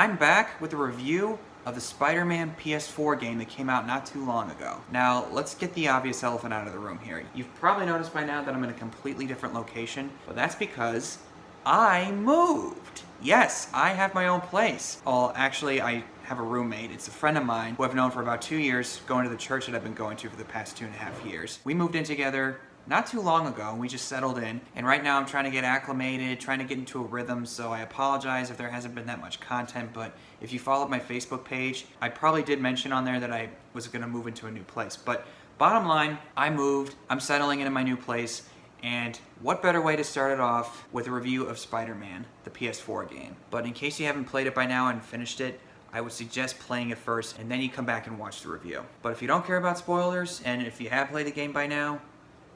I'm back with a review of the Spider-Man PS4 game that came out not too long ago. Now, let's get the obvious elephant out of the room here. You've probably noticed by now that I'm in a completely different location, but that's because I moved. Yes, I have my own place. Well, actually, I have a roommate. It's a friend of mine who I've known for about 2 years, going to the church that I've been going to for the past 2.5 years. We moved in together not too long ago, and we just settled in, and right now I'm trying to get acclimated, trying to get into a rhythm, so I apologize if there hasn't been that much content, but if you followed my Facebook page, I probably did mention on there that I was going to move into a new place. But bottom line, I moved, I'm settling into my new place, and what better way to start it off with a review of Spider-Man, the PS4 game. But in case you haven't played it by now and finished it, I would suggest playing it first, and then you come back and watch the review. But if you don't care about spoilers, and if you have played the game by now,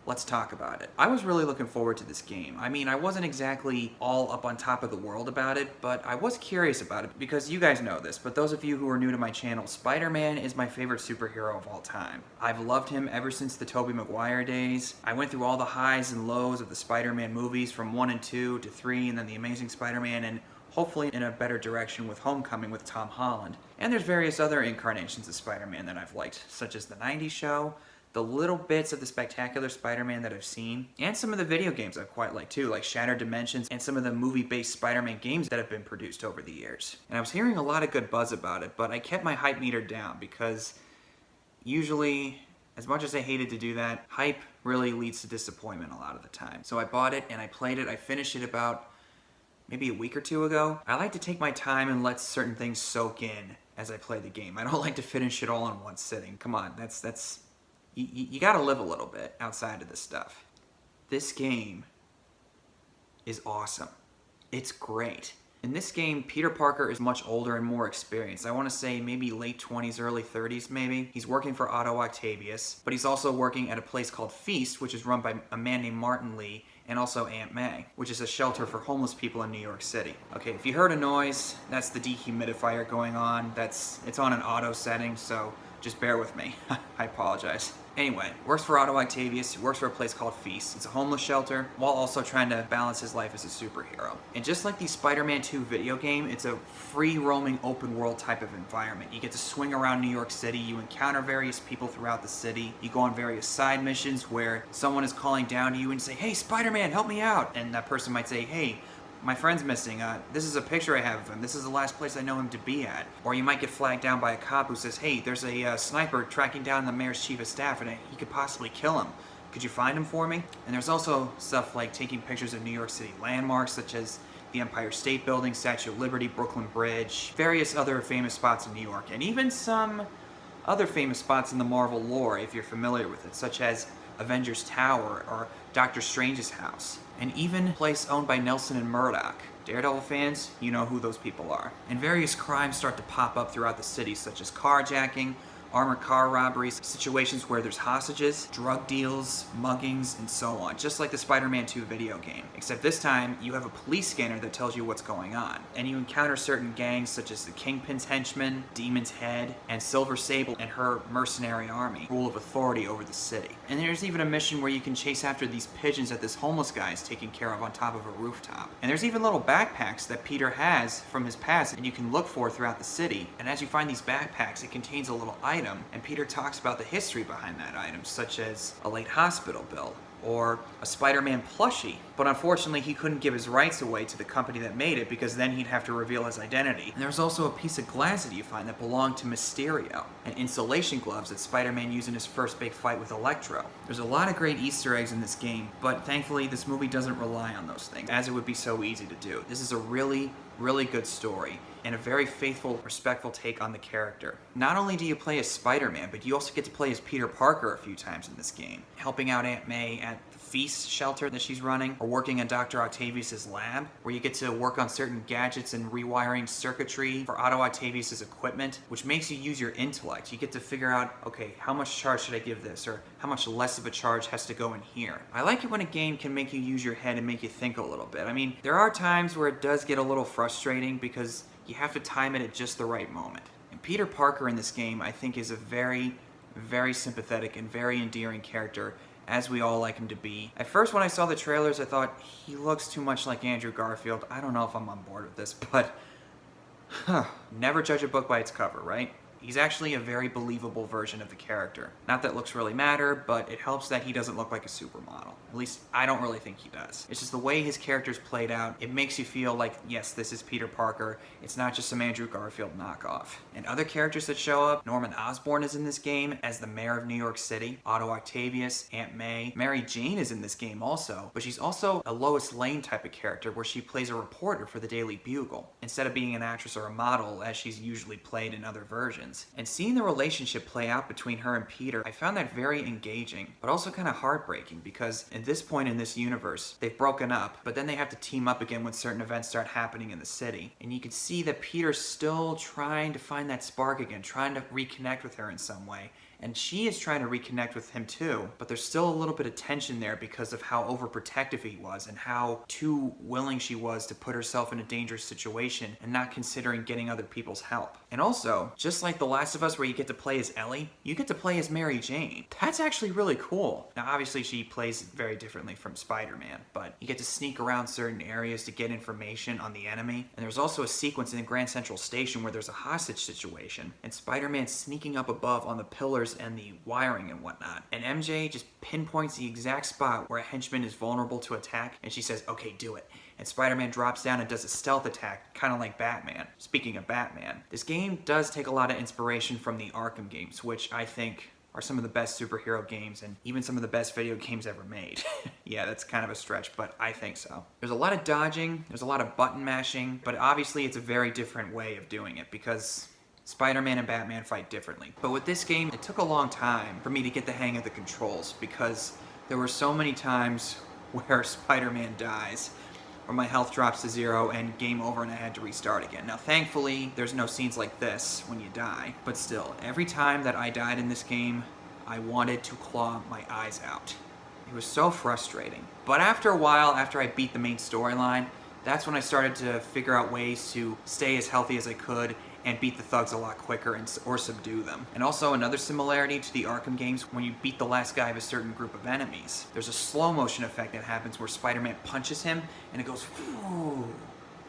let's talk about it. I was really looking forward to this game. I mean, I wasn't exactly all up on top of the world about it, but I was curious about it because you guys know this, but those of you who are new to my channel, Spider-Man is my favorite superhero of all time. I've loved him ever since the Tobey Maguire days. I went through all the highs and lows of the Spider-Man movies from 1 and 2 to 3 and then The Amazing Spider-Man, and hopefully in a better direction with Homecoming with Tom Holland. And there's various other incarnations of Spider-Man that I've liked, such as the 90s show, the little bits of the Spectacular Spider-Man that I've seen, and some of the video games I've quite liked too, like Shattered Dimensions and some of the movie-based Spider-Man games that have been produced over the years. And I was hearing a lot of good buzz about it, but I kept my hype meter down because usually, as much as I hated to do that, hype really leads to disappointment a lot of the time. So I bought it and I played it. I finished it about maybe a week or two ago. I like to take my time and let certain things soak in as I play the game. I don't like to finish it all in one sitting. Come on, you gotta live a little bit outside of this stuff. This game is awesome. It's great. In this game, Peter Parker is much older and more experienced. I want to say maybe late 20s, early 30s maybe. He's working for Otto Octavius, but he's also working at a place called Feast, which is run by a man named Martin Lee, and also Aunt May, which is a shelter for homeless people in New York City. Okay, if you heard a noise, that's the dehumidifier going on. It's on an auto setting, so just bear with me. I apologize. Anyway, works for Otto Octavius, he works for a place called Feast. It's a homeless shelter, while also trying to balance his life as a superhero. And just like the Spider-Man 2 video game, it's a free-roaming, open-world type of environment. You get to swing around New York City, you encounter various people throughout the city, you go on various side missions where someone is calling down to you and say, "Hey, Spider-Man, help me out!" And that person might say, "Hey, my friend's missing. This is a picture I have of him. This is the last place I know him to be at." Or you might get flagged down by a cop who says, "Hey, there's a sniper tracking down the mayor's chief of staff and he could possibly kill him. Could you find him for me?" And there's also stuff like taking pictures of New York City landmarks such as the Empire State Building, Statue of Liberty, Brooklyn Bridge, various other famous spots in New York, and even some other famous spots in the Marvel lore if you're familiar with it, such as Avengers Tower or Doctor Strange's house, and even a place owned by Nelson and Murdoch. Daredevil fans, you know who those people are. And various crimes start to pop up throughout the city, such as carjacking, armored car robberies, situations where there's hostages, drug deals, muggings, and so on, just like the Spider-Man 2 video game. Except this time, you have a police scanner that tells you what's going on. And you encounter certain gangs such as the Kingpin's henchmen, Demon's Head, and Silver Sable and her mercenary army, rule of authority over the city. And there's even a mission where you can chase after these pigeons that this homeless guy is taking care of on top of a rooftop. And there's even little backpacks that Peter has from his past and you can look for throughout the city. And as you find these backpacks, it contains a little item, and Peter talks about the history behind that item, such as a late hospital bill or a Spider-Man plushie. But unfortunately, he couldn't give his rights away to the company that made it because then he'd have to reveal his identity. And there's also a piece of glass that you find that belonged to Mysterio, and insulation gloves that Spider-Man used in his first big fight with Electro. There's a lot of great Easter eggs in this game, but thankfully this movie doesn't rely on those things, as it would be so easy to do. This is a really good story, and a very faithful, respectful take on the character. Not only do you play as Spider-Man, but you also get to play as Peter Parker a few times in this game, helping out Aunt May at the Feast shelter that she's running, or working in Dr. Octavius' lab, where you get to work on certain gadgets and rewiring circuitry for Otto Octavius' equipment, which makes you use your intellect. You get to figure out, okay, how much charge should I give this, or how much less of a charge has to go in here. I like it when a game can make you use your head and make you think a little bit. I mean, there are times where it does get a little frustrating because you have to time it at just the right moment. And Peter Parker in this game, I think, is a very sympathetic and very endearing character, as we all like him to be. At first, when I saw the trailers, I thought, he looks too much like Andrew Garfield. I don't know if I'm on board with this, but Huh. Never judge a book by its cover, right? He's actually a very believable version of the character. Not that looks really matter, but it helps that he doesn't look like a supermodel. At least, I don't really think he does. It's just the way his character's played out, it makes you feel like, yes, this is Peter Parker. It's not just some Andrew Garfield knockoff. And other characters that show up, Norman Osborn is in this game as the mayor of New York City, Otto Octavius, Aunt May. Mary Jane is in this game also, but she's also a Lois Lane type of character where she plays a reporter for the Daily Bugle, instead of being an actress or a model as she's usually played in other versions. And seeing the relationship play out between her and Peter, I found that very engaging, but also kind of heartbreaking because at this point in this universe, they've broken up, but then they have to team up again when certain events start happening in the city. And you can see that Peter's still trying to find that spark again, trying to reconnect with her in some way. And she is trying to reconnect with him too, but there's still a little bit of tension there because of how overprotective he was and how too willing she was to put herself in a dangerous situation and not considering getting other people's help. And also, just like The Last of Us where you get to play as Ellie, you get to play as Mary Jane. That's actually really cool. Now obviously she plays very differently from Spider-Man, but you get to sneak around certain areas to get information on the enemy. And there's also a sequence in Grand Central Station where there's a hostage situation and Spider-Man's sneaking up above on the pillars and the wiring and whatnot. And MJ just pinpoints the exact spot where a henchman is vulnerable to attack, and she says, okay, do it. And Spider-Man drops down and does a stealth attack, kind of like Batman. Speaking of Batman, this game does take a lot of inspiration from the Arkham games, which I think are some of the best superhero games and even some of the best video games ever made. Yeah, that's kind of a stretch, but I think so. There's a lot of dodging, there's a lot of button mashing, but obviously it's a very different way of doing it because Spider-Man and Batman fight differently. But with this game, it took a long time for me to get the hang of the controls because there were so many times where Spider-Man dies, or my health drops to 0 and game over and I had to restart again. Now thankfully, there's no scenes like this when you die, but still, every time that I died in this game, I wanted to claw my eyes out. It was so frustrating. But after a while, after I beat the main storyline, that's when I started to figure out ways to stay as healthy as I could and beat the thugs a lot quicker or subdue them. And also another similarity to the Arkham games, when you beat the last guy of a certain group of enemies, there's a slow motion effect that happens where Spider-Man punches him and it goes whoo,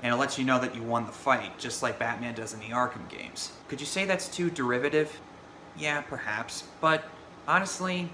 and it lets you know that you won the fight, just like Batman does in the Arkham games. Could you say that's too derivative? Yeah, perhaps, but honestly,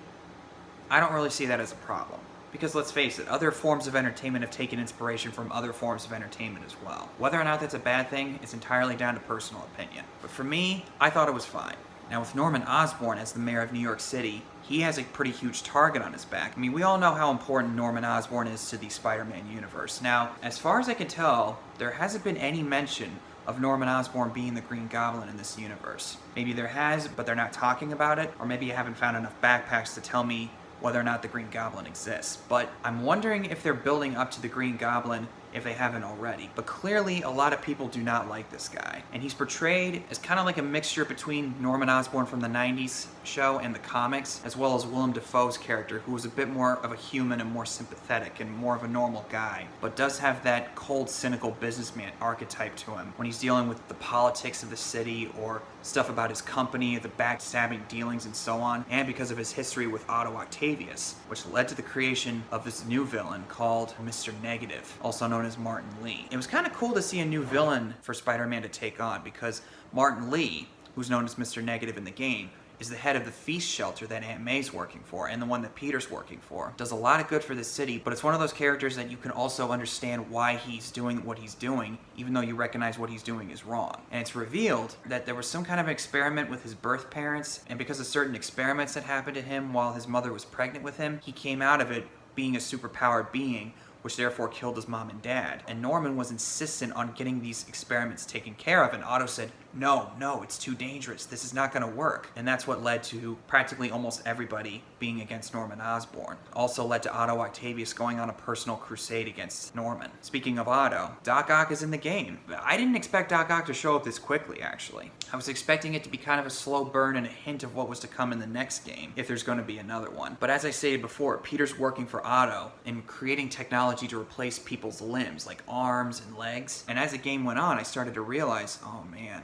I don't really see that as a problem. Because let's face it, other forms of entertainment have taken inspiration from other forms of entertainment as well. Whether or not that's a bad thing is entirely down to personal opinion. But for me, I thought it was fine. Now with Norman Osborn as the mayor of New York City, he has a pretty huge target on his back. I mean, we all know how important Norman Osborn is to the Spider-Man universe. Now, as far as I can tell, there hasn't been any mention of Norman Osborn being the Green Goblin in this universe. Maybe there has, but they're not talking about it, or maybe I haven't found enough backpacks to tell me whether or not the Green Goblin exists. But I'm wondering if they're building up to the Green Goblin if they haven't already. But clearly, a lot of people do not like this guy. And he's portrayed as kind of like a mixture between Norman Osborn from the 90s show and the comics, as well as Willem Dafoe's character, who was a bit more of a human and more sympathetic and more of a normal guy, but does have that cold, cynical businessman archetype to him when he's dealing with the politics of the city or stuff about his company, the backstabbing dealings and so on, and because of his history with Otto Octavius, which led to the creation of this new villain called Mr. Negative, also known as Martin Lee. It was kind of cool to see a new villain for Spider-Man to take on because Martin Lee, who's known as Mr. Negative in the game, is the head of the feast shelter that Aunt May's working for and the one that Peter's working for. Does a lot of good for the city, but it's one of those characters that you can also understand why he's doing what he's doing, even though you recognize what he's doing is wrong. And it's revealed that there was some kind of experiment with his birth parents, and because of certain experiments that happened to him while his mother was pregnant with him, he came out of it being a superpowered being, which therefore killed his mom and dad. And Norman was insistent on getting these experiments taken care of, and Otto said, no, it's too dangerous. This is not gonna work. And that's what led to practically almost everybody being against Norman Osborn. Also led to Otto Octavius going on a personal crusade against Norman. Speaking of Otto, Doc Ock is in the game. I didn't expect Doc Ock to show up this quickly, actually. I was expecting it to be kind of a slow burn and a hint of what was to come in the next game, if there's gonna be another one. But as I stated before, Peter's working for Otto and creating technology to replace people's limbs, like arms and legs. And as the game went on, I started to realize, oh man,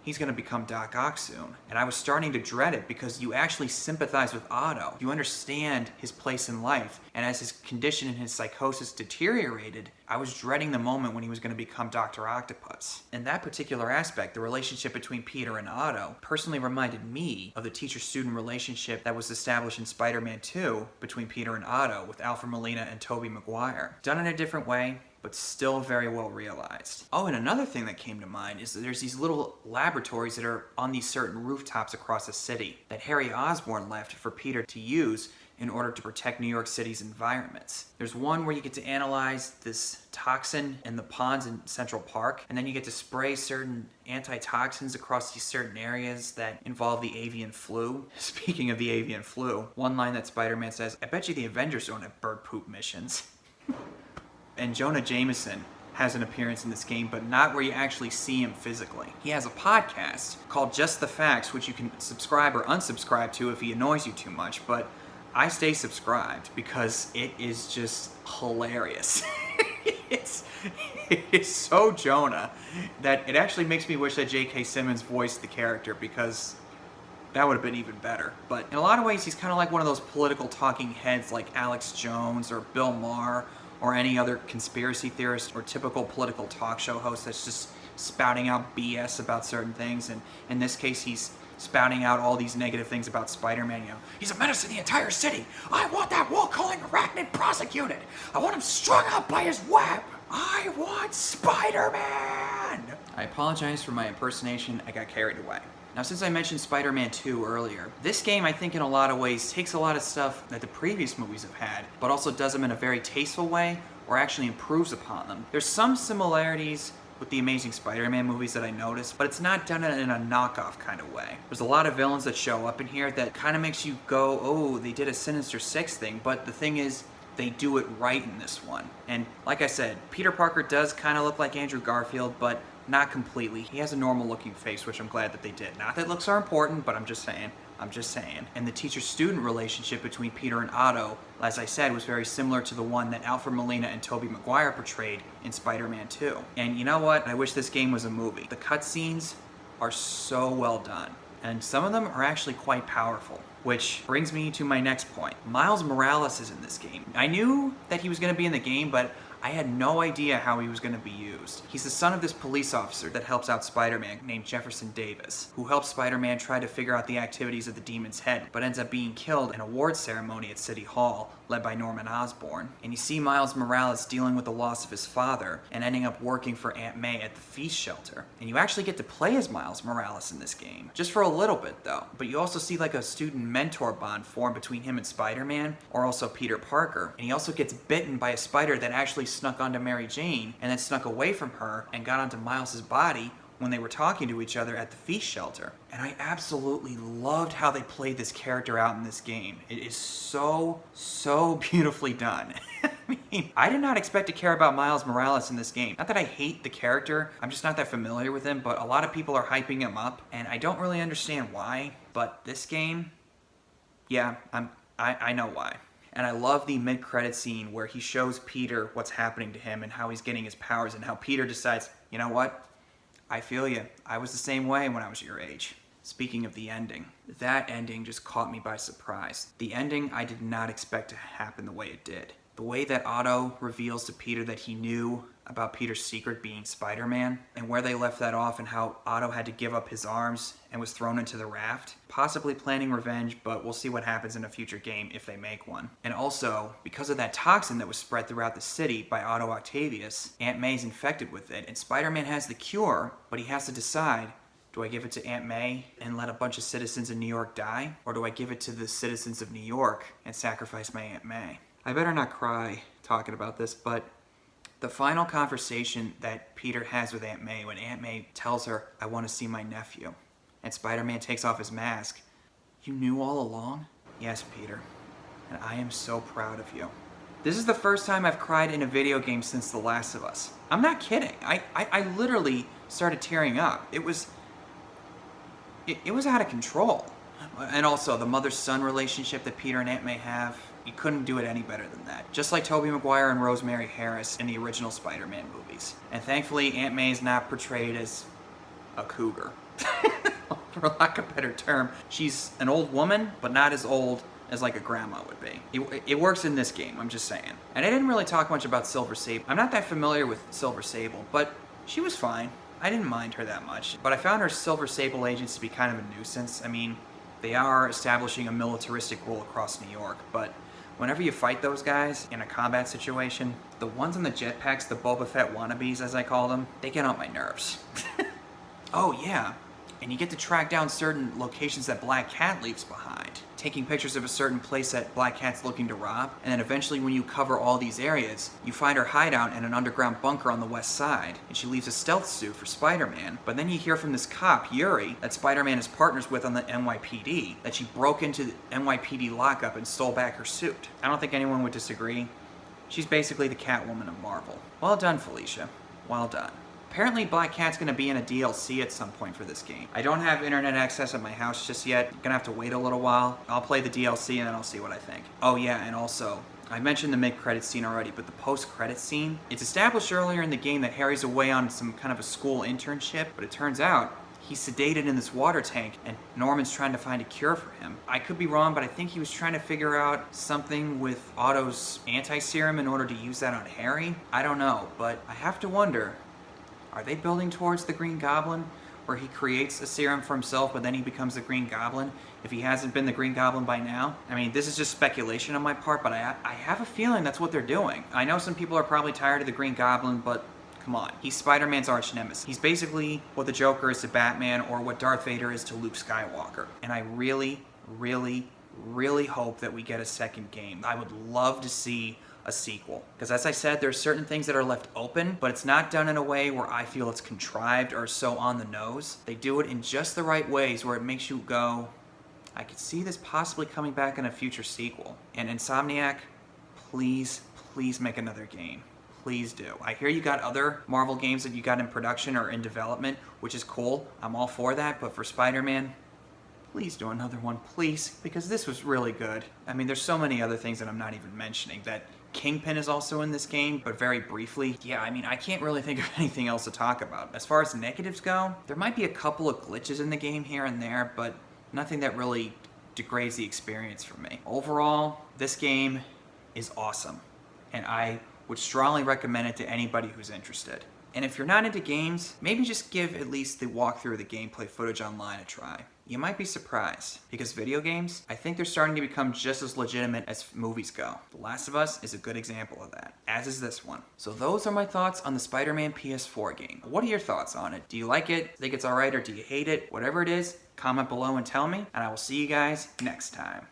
he's going to become Doc Ock soon. And I was starting to dread it because you actually sympathize with Otto. You understand his place in life. And as his condition and his psychosis deteriorated, I was dreading the moment when he was going to become Dr. Octopus. In that particular aspect, the relationship between Peter and Otto personally reminded me of the teacher-student relationship that was established in Spider-Man 2 between Peter and Otto with Alfred Molina and Tobey Maguire. Done in a different way, but still very well realized. Oh, and another thing that came to mind is that there's these little laboratories that are on these certain rooftops across the city that Harry Osborn left for Peter to use in order to protect New York City's environments. There's one where you get to analyze this toxin in the ponds in Central Park, and then you get to spray certain antitoxins across these certain areas that involve the avian flu. Speaking of the avian flu, one line that Spider-Man says, "I bet you the Avengers don't have bird poop missions." And Jonah Jameson has an appearance in this game, but not where you actually see him physically. He has a podcast called Just the Facts, which you can subscribe or unsubscribe to if he annoys you too much, but I stay subscribed because it is just hilarious. It's so Jonah that it actually makes me wish that J.K. Simmons voiced the character, because that would have been even better. But in a lot of ways, he's kind of like one of those political talking heads like Alex Jones or Bill Maher or any other conspiracy theorist or typical political talk show host that's just spouting out BS about certain things. And in this case, he's spouting out all these negative things about Spider-Man. You know, he's a menace to the entire city. I want that wall-calling arachnid prosecuted. I want him strung up by his web. I want Spider-Man. I apologize for my impersonation. I got carried away. Now, since I mentioned Spider-Man 2 earlier, this game, I think in a lot of ways, takes a lot of stuff that the previous movies have had, but also does them in a very tasteful way, or actually improves upon them. There's some similarities with the Amazing Spider-Man movies that I noticed, but it's not done in a knockoff kind of way. There's a lot of villains that show up in here that kind of makes you go, oh, they did a Sinister Six thing, but the thing is, they do it right in this one. And like I said, Peter Parker does kind of look like Andrew Garfield, but not completely. He has a normal looking face, which I'm glad that they did. Not that looks are important, but I'm just saying. And the teacher-student relationship between Peter and Otto, as I said, was very similar to the one that Alfred Molina and Tobey Maguire portrayed in Spider-Man 2. And you know what? I wish this game was a movie. The cutscenes are so well done, and some of them are actually quite powerful. Which brings me to my next point. Miles Morales is in this game. I knew that he was going to be in the game, but I had no idea how he was going to be used. He's the son of this police officer that helps out Spider-Man named Jefferson Davis, who helps Spider-Man try to figure out the activities of the Demon's Head, but ends up being killed in an award ceremony at City Hall, led by Norman Osborn. And you see Miles Morales dealing with the loss of his father and ending up working for Aunt May at the feast shelter. And you actually get to play as Miles Morales in this game, just for a little bit though. But you also see like a student-mentor bond form between him and Spider-Man, or also Peter Parker. And he also gets bitten by a spider that actually snuck onto Mary Jane and then snuck away from her and got onto Miles's body when they were talking to each other at the feast shelter. And I absolutely loved how they played this character out in this game. It is so beautifully done. I mean, I did not expect to care about Miles Morales in this game. Not that I hate the character, I'm just not that familiar with him, but a lot of people are hyping him up, and I don't really understand why. But this game, yeah, I know why. And I love the mid-credit scene where he shows Peter what's happening to him and how he's getting his powers, and how Peter decides, you know what? I feel you. I was the same way when I was your age. Speaking of the ending, that ending just caught me by surprise. The ending I did not expect to happen the way it did. The way that Otto reveals to Peter that he knew about Peter's secret being Spider-Man, and where they left that off and how Otto had to give up his arms and was thrown into the raft, possibly planning revenge, but we'll see what happens in a future game if they make one. And also, because of that toxin that was spread throughout the city by Otto Octavius, Aunt May's infected with it, and Spider-Man has the cure, but he has to decide, do I give it to Aunt May and let a bunch of citizens in New York die? Or do I give it to the citizens of New York and sacrifice my Aunt May? I better not cry talking about this, but the final conversation that Peter has with Aunt May when Aunt May tells her, I want to see my nephew, and Spider-Man takes off his mask. You knew all along? Yes, Peter, and I am so proud of you. This is the first time I've cried in a video game since The Last of Us. I'm not kidding. I literally started tearing up. It was out of control. And also, the mother-son relationship that Peter and Aunt May have, you couldn't do it any better than that. Just like Tobey Maguire and Rosemary Harris in the original Spider-Man movies. And thankfully, Aunt May is not portrayed as a cougar. for lack of a better term. She's an old woman, but not as old as like a grandma would be. It works in this game, I'm just saying. And I didn't really talk much about Silver Sable. I'm not that familiar with Silver Sable, but she was fine. I didn't mind her that much. But I found her Silver Sable agents to be kind of a nuisance. I mean, they are establishing a militaristic rule across New York, but whenever you fight those guys in a combat situation, the ones on the jetpacks, the Boba Fett wannabes as I call them, they get on my nerves. Oh yeah, and you get to track down certain locations that Black Cat leaves behind, taking pictures of a certain place that Black Cat's looking to rob, and then eventually when you cover all these areas, you find her hideout in an underground bunker on the west side, and she leaves a stealth suit for Spider-Man, but then you hear from this cop, Yuri, that Spider-Man is partners with on the NYPD, that she broke into the NYPD lockup and stole back her suit. I don't think anyone would disagree. She's basically the Catwoman of Marvel. Well done, Felicia. Well done. Apparently Black Cat's gonna be in a DLC at some point for this game. I don't have internet access at my house just yet. I'm gonna have to wait a little while. I'll play the DLC and then I'll see what I think. Oh yeah, and also, I mentioned the mid-credits scene already, but the post-credits scene, it's established earlier in the game that Harry's away on some kind of a school internship, but it turns out he's sedated in this water tank and Norman's trying to find a cure for him. I could be wrong, but I think he was trying to figure out something with Otto's anti-serum in order to use that on Harry. I don't know, but I have to wonder, are they building towards the Green Goblin, where he creates a serum for himself, but then he becomes the Green Goblin, if he hasn't been the Green Goblin by now? I mean, this is just speculation on my part, but I have a feeling that's what they're doing. I know some people are probably tired of the Green Goblin, but come on. He's Spider-Man's arch nemesis. He's basically what the Joker is to Batman, or what Darth Vader is to Luke Skywalker. And I really, really, really hope that we get a second game. I would love to see a sequel. Because as I said, there's certain things that are left open, but it's not done in a way where I feel it's contrived or so on the nose. They do it in just the right ways where it makes you go, I could see this possibly coming back in a future sequel. And Insomniac, please, please make another game. Please do. I hear you got other Marvel games that you got in production or in development, which is cool. I'm all for that, but for Spider-Man, please do another one, please, because this was really good. I mean, there's so many other things that I'm not even mentioning. That Kingpin is also in this game, but very briefly. Yeah, I mean, I can't really think of anything else to talk about. As far as negatives go, there might be a couple of glitches in the game here and there, but nothing that really degrades the experience for me. Overall, this game is awesome, and I would strongly recommend it to anybody who's interested. And if you're not into games, maybe just give at least the walkthrough of the gameplay footage online a try. You might be surprised, because video games, I think they're starting to become just as legitimate as movies go. The Last of Us is a good example of that, as is this one. So those are my thoughts on the Spider-Man PS4 game. What are your thoughts on it? Do you like it? Think it's alright, or do you hate it? Whatever it is, comment below and tell me, and I will see you guys next time.